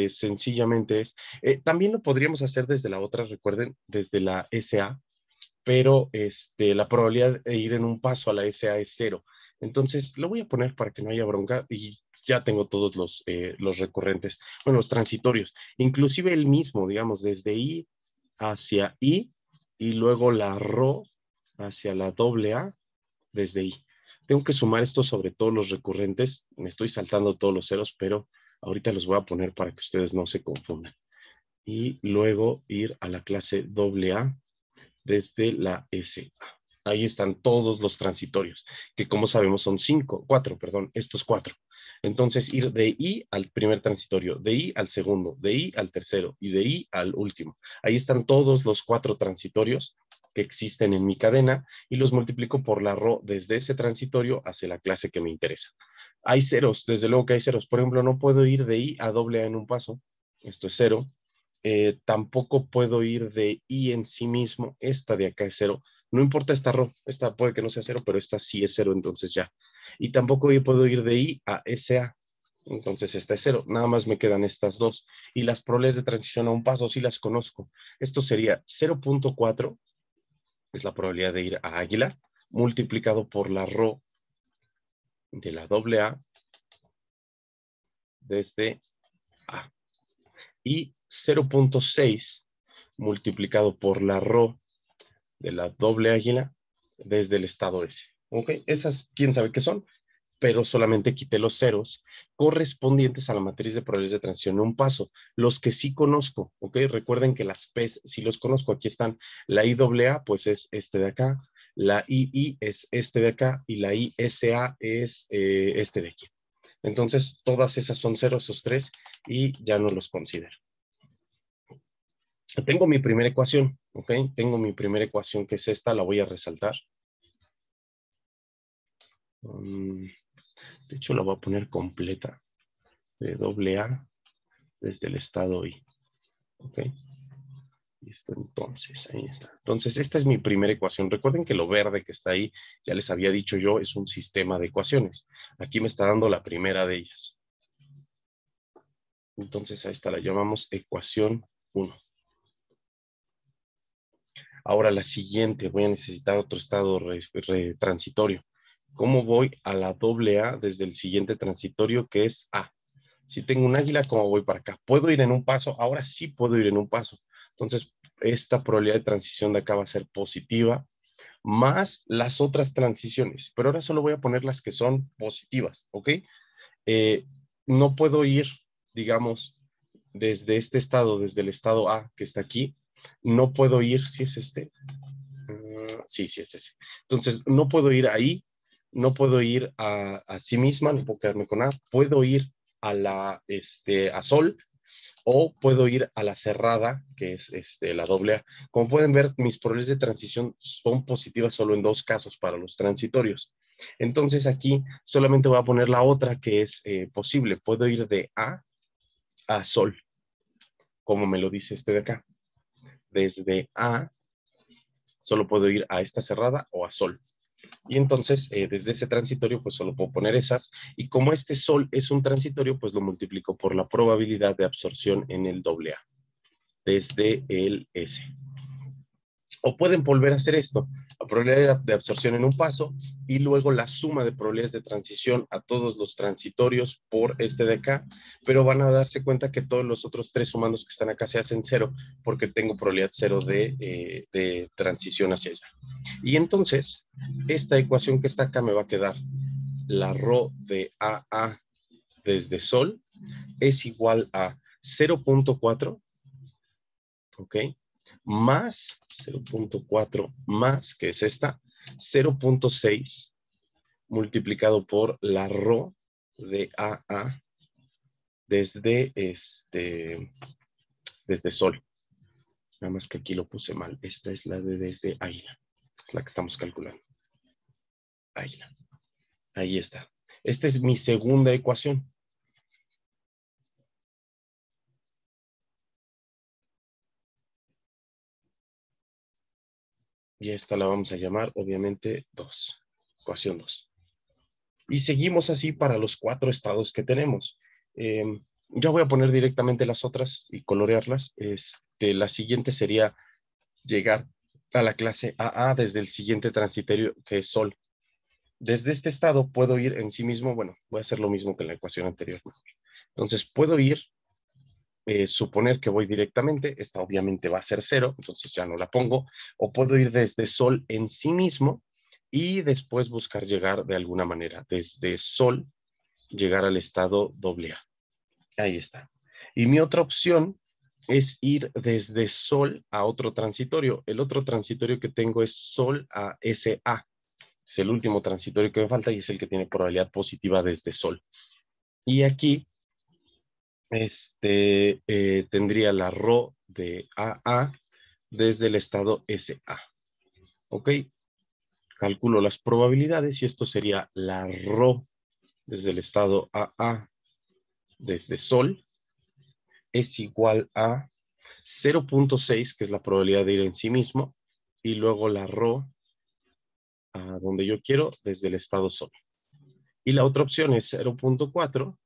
sencillamente es... también lo podríamos hacer desde la otra, recuerden, desde la SA, pero la probabilidad de ir en un paso a la SA es 0. Entonces, lo voy a poner para que no haya bronca y ya tengo todos los recurrentes, bueno, los transitorios, inclusive el mismo, digamos, desde I hacia I y luego la ρ hacia la AA desde I. Tengo que sumar esto sobre todos los recurrentes, me estoy saltando todos los ceros, pero ahorita los voy a poner para que ustedes no se confundan. Y luego ir a la clase AA desde la SA. Ahí están todos los transitorios, que como sabemos son 4, estos 4. Entonces ir de I al primer transitorio, de I al segundo, de I al tercero y de I al último. Ahí están todos los 4 transitorios que existen en mi cadena y los multiplico por la ρ desde ese transitorio hacia la clase que me interesa. Hay ceros, desde luego que hay ceros. Por ejemplo, no puedo ir de I a AA en un paso. Esto es 0. Tampoco puedo ir de I en sí mismo, esta de acá es 0, no importa esta ρ, esta puede que no sea 0, pero esta sí es 0, entonces ya. Y tampoco yo puedo ir de I a SA, entonces esta es 0, nada más me quedan estas dos. Y las probabilidades de transición a un paso sí las conozco. Esto sería 0.4, es la probabilidad de ir a Águila, multiplicado por la ρ de la AA desde A. y 0.6 multiplicado por la rho de la doble águila desde el estado S. ¿Ok? Esas, quién sabe qué son, pero solamente quité los ceros correspondientes a la matriz de probabilidades de transición en un paso. Los que sí conozco, ¿ok? Recuerden que las P's sí los conozco. Aquí están. La IAA, pues es este de acá. La II es este de acá. Y la ISA es este de aquí. Entonces, todas esas son ceros, esos tres, y ya no los considero. Tengo mi primera ecuación, ¿ok? Tengo mi primera ecuación que es esta, la voy a resaltar. De hecho, la voy a poner completa. De doble A desde el estado I. ¿Ok? Listo, entonces, ahí está. Entonces, esta es mi primera ecuación. Recuerden que lo verde que está ahí, ya les había dicho yo, es un sistema de ecuaciones. Aquí me está dando la primera de ellas. Entonces, a esta la llamamos ecuación 1. Ahora la siguiente, voy a necesitar otro estado transitorio. ¿Cómo voy a la doble A desde el siguiente transitorio que es A? Si tengo un águila, ¿cómo voy para acá? ¿Puedo ir en un paso? Ahora sí puedo ir en un paso. Entonces, esta probabilidad de transición de acá va a ser positiva, más las otras transiciones. Pero ahora solo voy a poner las que son positivas, ¿ok? No puedo ir, digamos, desde este estado, desde el estado A, que está aquí, no puedo ir, si es este, sí, sí es ese. Entonces, no puedo ir ahí, no puedo ir a sí misma, no puedo quedarme con A, puedo ir a a Sol, o puedo ir a la cerrada, que es la doble A. Como pueden ver, mis probabilidades de transición son positivas solo en dos casos para los transitorios. Entonces aquí solamente voy a poner la otra que es posible. Puedo ir de a Sol, como me lo dice este de acá. Desde A, solo puedo ir a esta cerrada o a Sol. Y entonces, desde ese transitorio, pues solo puedo poner esas. Y como este Sol es un transitorio, pues lo multiplico por la probabilidad de absorción en el doble A, desde el S. O pueden volver a hacer esto, la probabilidad de absorción en un paso y luego la suma de probabilidades de transición a todos los transitorios por este de acá, pero van a darse cuenta que todos los otros tres sumandos que están acá se hacen cero porque tengo probabilidad cero de transición hacia allá. Y entonces, esta ecuación que está acá me va a quedar la rho de AA desde Sol es igual a 0.4, ¿ok? Más 0.4 más, que es esta, 0.6 multiplicado por la rho de AA desde desde Sol. Nada más que aquí lo puse mal. Esta es la de desde Águila. Es la que estamos calculando. Águila. Ahí está. Esta es mi segunda ecuación. Y esta la vamos a llamar, obviamente, 2. Ecuación 2. Y seguimos así para los 4 estados que tenemos. Yo voy a poner directamente las otras y colorearlas. La siguiente sería llegar a la clase AA desde el siguiente transitorio que es Sol. Desde este estado puedo ir en sí mismo, bueno, voy a hacer lo mismo que en la ecuación anterior. Entonces puedo ir, suponer que voy directamente, esta obviamente va a ser 0, entonces ya no la pongo, o puedo ir desde Sol en sí mismo y después buscar llegar de alguna manera, desde Sol, llegar al estado AA. Ahí está. Y mi otra opción es ir desde Sol a otro transitorio. El otro transitorio que tengo es Sol a SA. Es el último transitorio que me falta y es el que tiene probabilidad positiva desde Sol. Y aquí tendría la rho de AA desde el estado SA. ¿Ok? Calculo las probabilidades y esto sería la rho desde el estado AA desde Sol es igual a 0.6, que es la probabilidad de ir en sí mismo, y luego la rho a donde yo quiero desde el estado Sol. Y la otra opción es 0.4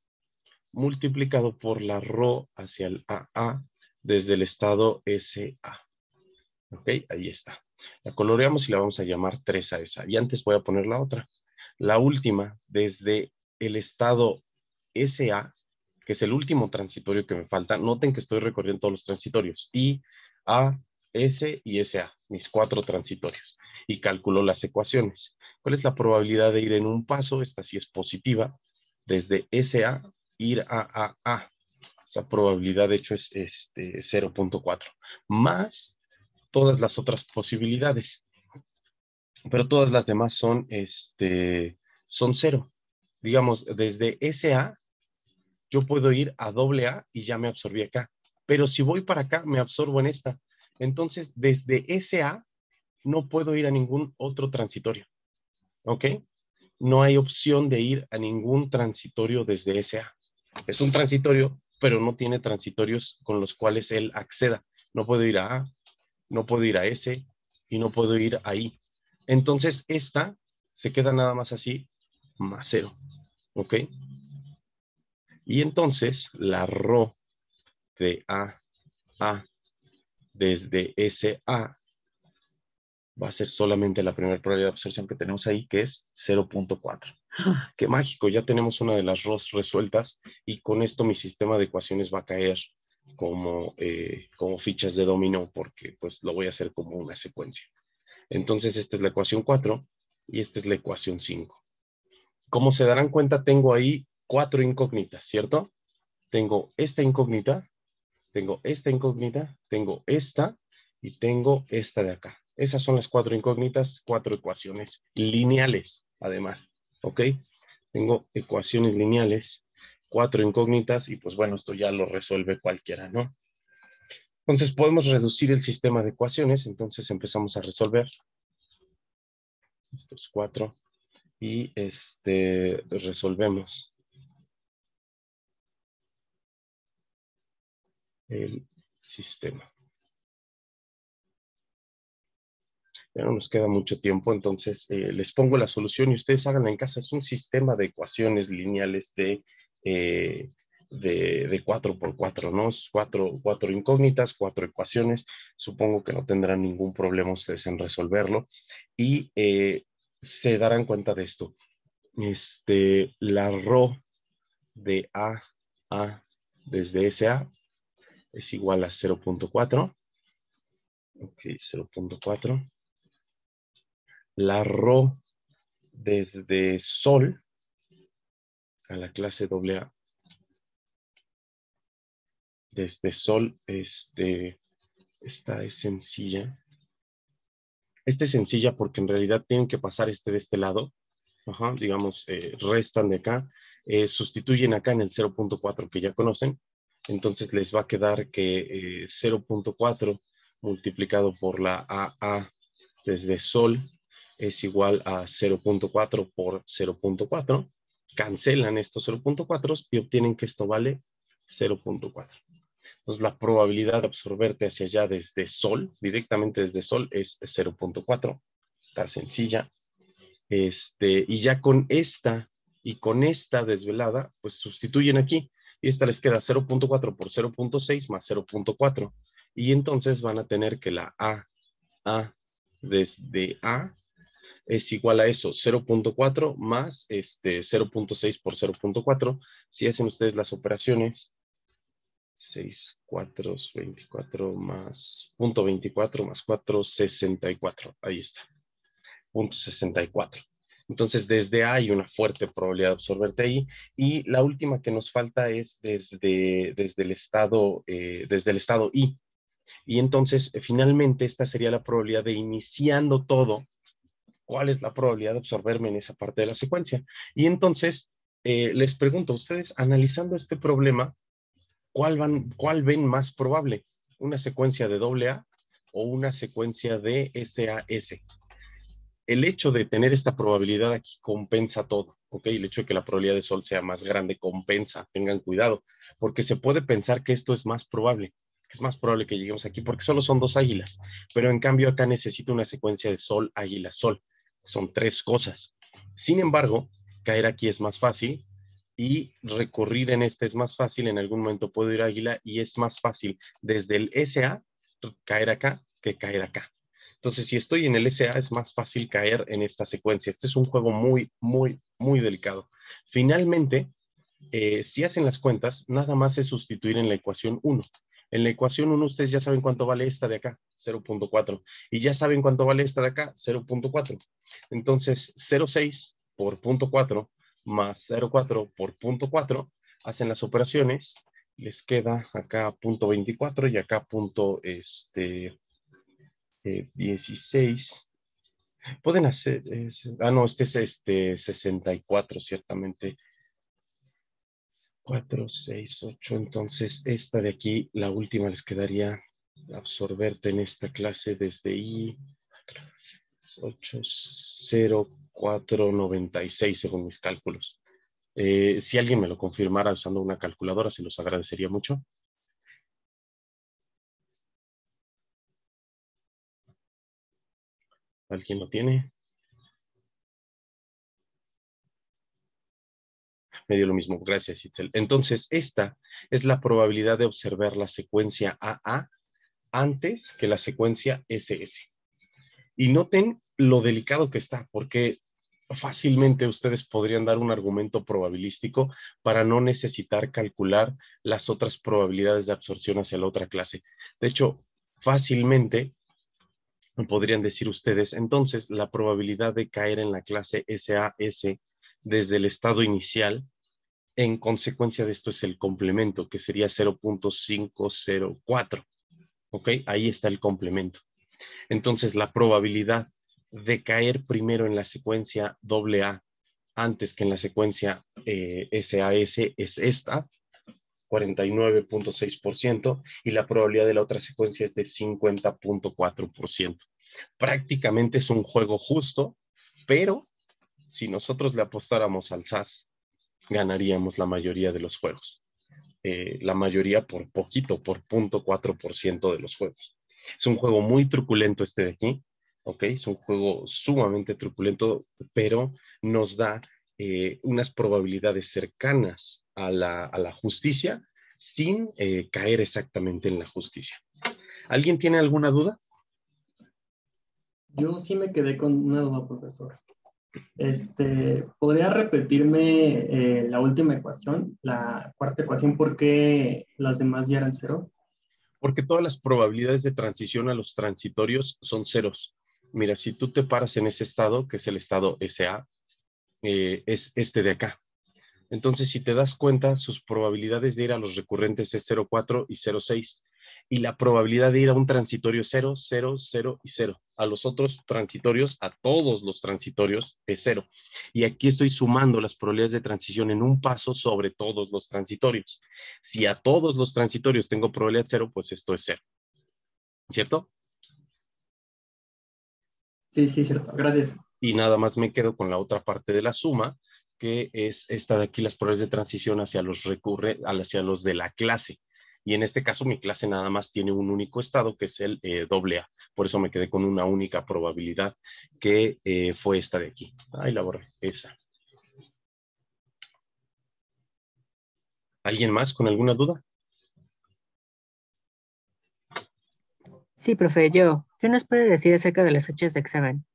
multiplicado por la rho hacia el AA desde el estado SA. ¿Ok? Ahí está. La coloreamos y la vamos a llamar 3 a esa. Y antes voy a poner la otra. La última, desde el estado SA que es el último transitorio que me falta. Noten que estoy recorriendo todos los transitorios. I, A, S y SA, mis 4 transitorios. Y calculo las ecuaciones. ¿Cuál es la probabilidad de ir en un paso? Esta sí es positiva. Desde SA, ir a A. Esa probabilidad, de hecho, es 0.4. Más todas las otras posibilidades. Pero todas las demás son 0. Digamos, desde SA, yo puedo ir a AA y ya me absorbí acá. Pero si voy para acá, me absorbo en esta. Entonces, desde SA, no puedo ir a ningún otro transitorio. ¿Ok? No hay opción de ir a ningún transitorio desde SA. Es un transitorio, pero no tiene transitorios con los cuales él acceda. No puedo ir a A, no puedo ir a S y no puedo ir a I. Entonces, esta se queda nada más así, más 0. ¿Ok? Y entonces, la ρ de A desde SA va a ser solamente la primera probabilidad de absorción que tenemos ahí, que es 0.4. ¡Qué mágico! Ya tenemos una de las ROS resueltas y con esto mi sistema de ecuaciones va a caer como fichas de dominó porque pues lo voy a hacer como una secuencia. Entonces esta es la ecuación 4 y esta es la ecuación 5. Como se darán cuenta, tengo ahí 4 incógnitas, ¿cierto? Tengo esta incógnita, tengo esta incógnita, tengo esta y tengo esta de acá. Esas son las 4 incógnitas, 4 ecuaciones lineales, además, ¿ok? Tengo ecuaciones lineales, 4 incógnitas y pues bueno, esto ya lo resuelve cualquiera, ¿no? Entonces podemos reducir el sistema de ecuaciones, entonces empezamos a resolver estos 4 y resolvemos el sistema. Ya no nos queda mucho tiempo, entonces les pongo la solución y ustedes háganla en casa. Es un sistema de ecuaciones lineales de 4x4, ¿no? Cuatro incógnitas, 4 ecuaciones. Supongo que no tendrán ningún problema ustedes en resolverlo. Y se darán cuenta de esto. La ρ de A desde SA es igual a 0.4. Ok, 0.4. La ρ desde Sol a la clase AA, desde Sol, esta es sencilla. Esta es sencilla porque en realidad tienen que pasar de este lado. Ajá, digamos, restan de acá, sustituyen acá en el 0.4 que ya conocen. Entonces les va a quedar que 0.4 multiplicado por la AA desde Sol es igual a 0.4 por 0.4. Cancelan estos 0.4 y obtienen que esto vale 0.4. Entonces la probabilidad de absorberte hacia allá desde Sol, directamente desde Sol, es 0.4. Está sencilla. Y ya con esta y con esta desvelada, pues sustituyen aquí. Y esta les queda 0.4 por 0.6 más 0.4. Y entonces van a tener que la A desde A es igual a eso, 0.4 más 0.6 por 0.4. Si hacen ustedes las operaciones, 6, 4, 24 más 0.24 más 4, 64. Ahí está, 0.64. Entonces, desde A hay una fuerte probabilidad de absorberte ahí. Y la última que nos falta es desde el estado I. Y entonces, finalmente, esta sería la probabilidad de iniciando todo. ¿Cuál es la probabilidad de absorberme en esa parte de la secuencia? Y entonces, les pregunto, ustedes analizando este problema, ¿cuál ven más probable? ¿Una secuencia de AA o una secuencia de SAS? El hecho de tener esta probabilidad aquí compensa todo, ¿ok? El hecho de que la probabilidad de Sol sea más grande compensa, tengan cuidado, porque se puede pensar que esto es más probable, que es más probable que lleguemos aquí, porque solo son 2 águilas, pero en cambio acá necesito una secuencia de Sol, águila, Sol. Son 3 cosas. Sin embargo, caer aquí es más fácil y recorrer en este es más fácil. En algún momento puedo ir a águila y es más fácil desde el SA caer acá que caer acá. Entonces, si estoy en el SA, es más fácil caer en esta secuencia. Este es un juego muy, muy, muy delicado. Finalmente, Si hacen las cuentas, nada más es sustituir en la ecuación 1. En la ecuación 1 ustedes ya saben cuánto vale esta de acá, 0.4. Y ya saben cuánto vale esta de acá, 0.4. Entonces, 0.6 por 0.4 más 0.4 por 0.4, hacen las operaciones, les queda acá 0.24 y acá 16. Pueden hacer, no, este es 64, ciertamente. 4, 6, 8. Entonces, esta de aquí, la última les quedaría absorberte en esta clase desde I, 8, 0, 4, 96, según mis cálculos. Si alguien me lo confirmara usando una calculadora, se los agradecería mucho. ¿Alguien lo tiene? Me dio lo mismo. Gracias, Itzel. Entonces, esta es la probabilidad de observar la secuencia AA antes que la secuencia SS. Y noten lo delicado que está, porque fácilmente ustedes podrían dar un argumento probabilístico para no necesitar calcular las otras probabilidades de absorción hacia la otra clase. De hecho, fácilmente podrían decir ustedes, entonces, la probabilidad de caer en la clase SAS desde el estado inicial, en consecuencia de esto, es el complemento, que sería 0.504. ¿Ok? Ahí está el complemento. Entonces, la probabilidad de caer primero en la secuencia AA antes que en la secuencia SAS es esta, 49.6%, y la probabilidad de la otra secuencia es de 50.4%. Prácticamente es un juego justo, pero si nosotros le apostáramos al SAS, ganaríamos la mayoría de los juegos. La mayoría por poquito, por 0.4% de los juegos. Es un juego muy truculento este de aquí, ¿ok? Es un juego sumamente truculento, pero nos da unas probabilidades cercanas a la justicia sin caer exactamente en la justicia. ¿Alguien tiene alguna duda? Yo sí me quedé con una duda, profesor. ¿Podría repetirme la última ecuación, la cuarta ecuación, por qué las demás ya eran cero? Porque todas las probabilidades de transición a los transitorios son ceros. Mira, si tú te paras en ese estado, que es el estado SA, es este de acá. Entonces, si te das cuenta, sus probabilidades de ir a los recurrentes es 0,4 y 0,6. Y la probabilidad de ir a un transitorio es 0, 0, 0 y 0. A los otros transitorios, a todos los transitorios, es 0. Y aquí estoy sumando las probabilidades de transición en un paso sobre todos los transitorios. Si a todos los transitorios tengo probabilidad 0, pues esto es 0. ¿Cierto? Sí, sí, cierto. Gracias. Y nada más me quedo con la otra parte de la suma, que es esta de aquí, las probabilidades de transición hacia hacia los de la clase. Y en este caso mi clase nada más tiene un único estado, que es el AA. Por eso me quedé con una única probabilidad, que fue esta de aquí. Ahí la borré, esa. ¿Alguien más con alguna duda? Sí, profe, ¿qué nos puede decir acerca de las fechas de examen?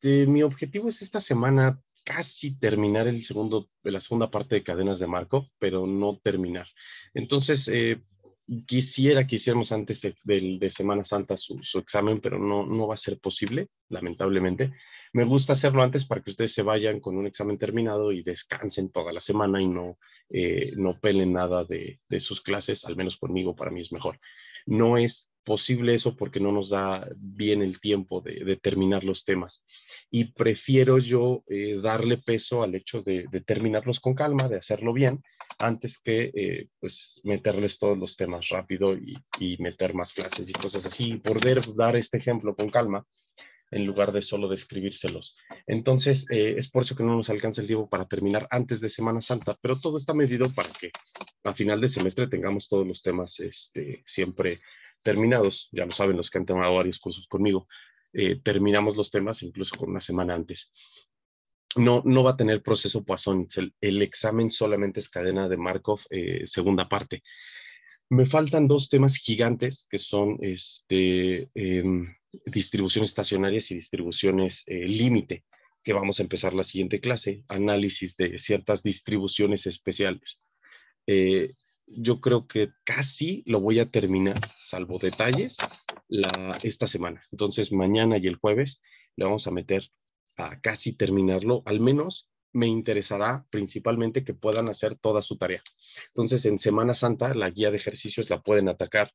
Mi objetivo es esta semana casi terminar la segunda parte de Cadenas de Markov, pero no terminar. Entonces, quisiéramos antes de Semana Santa su examen, pero no va a ser posible, lamentablemente. Me gusta hacerlo antes para que ustedes se vayan con un examen terminado y descansen toda la semana y no pelen nada de sus clases, al menos conmigo, para mí es mejor. No es posible eso porque no nos da bien el tiempo de terminar los temas. Y prefiero yo darle peso al hecho de terminarlos con calma, de hacerlo bien, antes que pues meterles todos los temas rápido y meter más clases y cosas así, poder dar este ejemplo con calma en lugar de solo describírselos. Entonces, es por eso que no nos alcanza el tiempo para terminar antes de Semana Santa, pero todo está medido para que a final de semestre tengamos todos los temas siempre terminados. Ya lo saben los que han tomado varios cursos conmigo. Terminamos los temas incluso con una semana antes. No va a tener proceso Poisson. El examen solamente es cadena de Markov, segunda parte. Me faltan dos temas gigantes que son distribuciones estacionarias y distribuciones límite. que vamos a empezar la siguiente clase, análisis de ciertas distribuciones especiales. Yo creo que casi lo voy a terminar, salvo detalles, esta semana. Entonces, mañana y el jueves le vamos a meter a casi terminarlo. Al menos me interesará principalmente que puedan hacer toda su tarea. Entonces, en Semana Santa, la guía de ejercicios la pueden atacar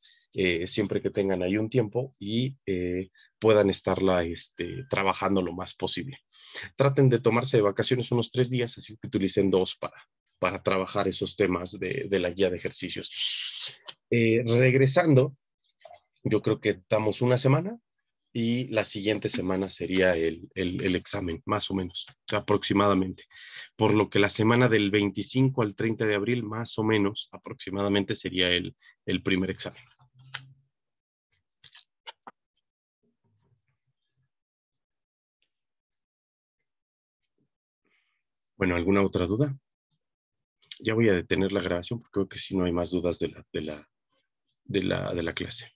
siempre que tengan ahí un tiempo y puedan estarla trabajando lo más posible. Traten de tomarse de vacaciones unos 3 días, así que utilicen 2 para trabajar esos temas de la guía de ejercicios. Regresando, yo creo que damos una semana y la siguiente semana sería el examen, más o menos, aproximadamente. Por lo que la semana del 25 al 30 de abril, más o menos, aproximadamente sería el primer examen. Bueno, ¿alguna otra duda? Ya voy a detener la grabación porque creo que si no hay más dudas de la clase.